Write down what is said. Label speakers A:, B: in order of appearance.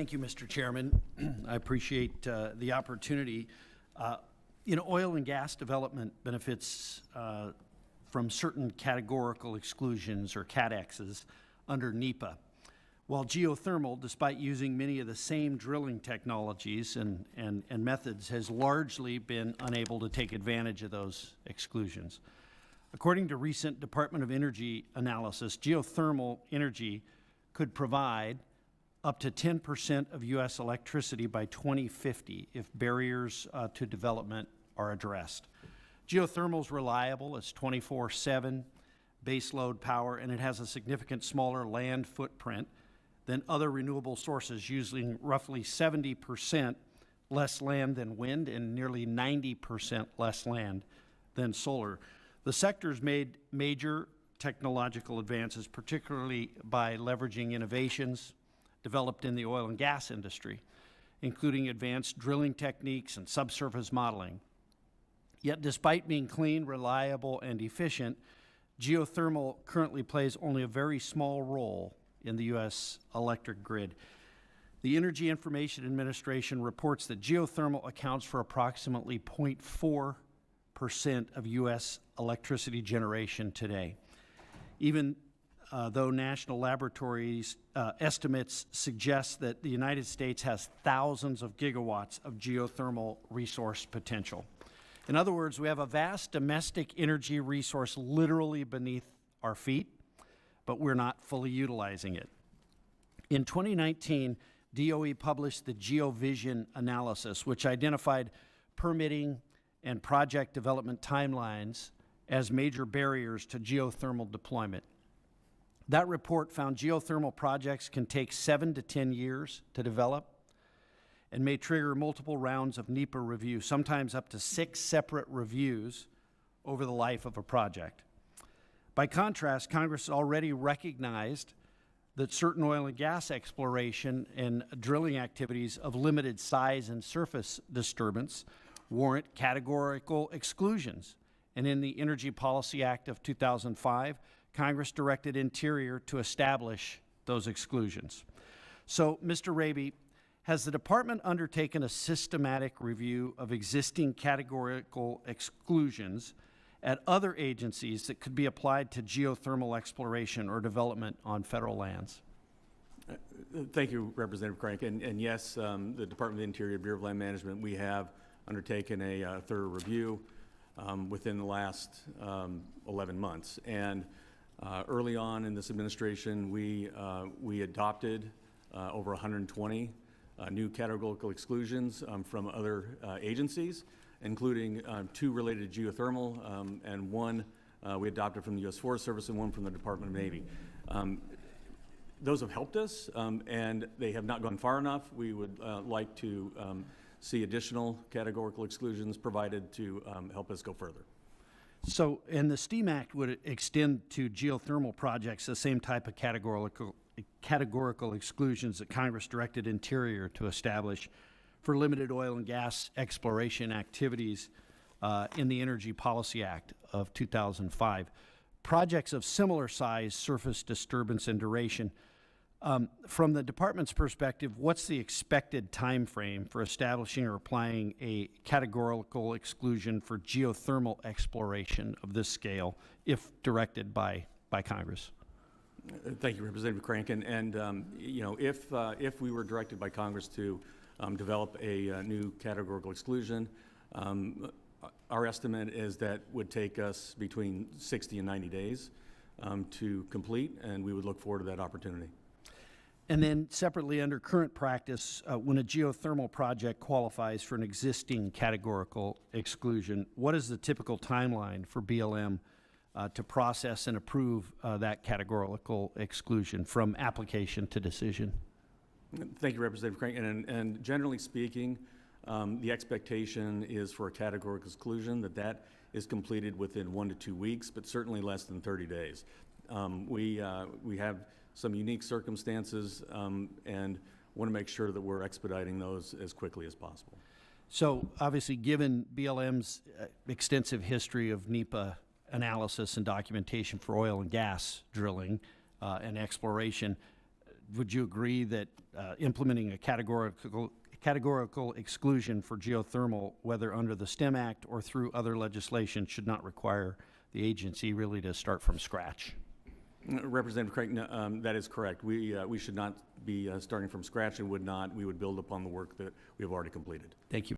A: Thank you, Mr. Chairman. I appreciate the opportunity. Oil and gas development benefits from certain categorical exclusions or CADEXs under NEPA, while geothermal, despite using many of the same drilling technologies and methods, has largely been unable to take advantage of those exclusions. According to recent Department of Energy analysis, geothermal energy could provide up to 10% of U.S. electricity by 2050 if barriers to development are addressed. Geothermal is reliable. It's 24/7 baseload power, and it has a significant smaller land footprint than other renewable sources, using roughly 70% less land than wind and nearly 90% less land than solar. The sector's made major technological advances, particularly by leveraging innovations developed in the oil and gas industry, including advanced drilling techniques and subsurface modeling. Yet despite being clean, reliable, and efficient, geothermal currently plays only a very small role in the U.S. electric grid. The Energy Information Administration reports that geothermal accounts for approximately 0.4% of U.S. electricity generation today. Even though national laboratories estimates suggest that the United States has thousands of gigawatts of geothermal resource potential. In other words, we have a vast domestic energy resource literally beneath our feet, but we're not fully utilizing it. In 2019, DOE published the GeoVision analysis, which identified permitting and project development timelines as major barriers to geothermal deployment. That report found geothermal projects can take 7 to 10 years to develop and may trigger multiple rounds of NEPA review, sometimes up to 6 separate reviews over the life of a project. By contrast, Congress already recognized that certain oil and gas exploration and drilling activities of limited size and surface disturbance warrant categorical exclusions. And in the Energy Policy Act of 2005, Congress directed Interior to establish those exclusions. So, Mr. Raby, has the department undertaken a systematic review of existing categorical exclusions at other agencies that could be applied to geothermal exploration or development on federal lands?
B: Thank you, Representative Crank. And yes, the Department of the Interior, Bureau of Land Management, we have undertaken a thorough review within the last 11 months. And early on in this administration, we adopted over 120 new categorical exclusions from other agencies, including 2 related to geothermal, and 1 we adopted from the U.S. Forest Service and 1 from the Department of Navy. Those have helped us, and they have not gone far enough. We would like to see additional categorical exclusions provided to help us go further.
A: So, and the STEAM Act would extend to geothermal projects the same type of categorical exclusions that Congress directed Interior to establish for limited oil and gas exploration activities in the Energy Policy Act of 2005. Projects of similar size, surface disturbance, and duration. From the department's perspective, what's the expected time frame for establishing or applying a categorical exclusion for geothermal exploration of this scale, if directed by Congress?
B: Thank you, Representative Crank. And if we were directed by Congress to develop a new categorical exclusion, our estimate is that would take us between 60 and 90 days to complete, and we would look forward to that opportunity.
A: And then separately, under current practice, when a geothermal project qualifies for an existing categorical exclusion, what is the typical timeline for BLM to process and approve that categorical exclusion from application to decision?
B: Thank you, Representative Crank. And generally speaking, the expectation is for a categorical exclusion that is completed within 1 to 2 weeks, but certainly less than 30 days. We have some unique circumstances and want to make sure that we're expediting those as quickly as possible.
A: So obviously, given BLM's extensive history of NEPA analysis and documentation for oil and gas drilling and exploration, would you agree that implementing a categorical exclusion for geothermal, whether under the STEM Act or through other legislation, should not require the agency really to start from scratch?
B: Representative Craig, no, that is correct. We should not be starting from scratch and we would build upon the work that we have already completed.
A: Thank you.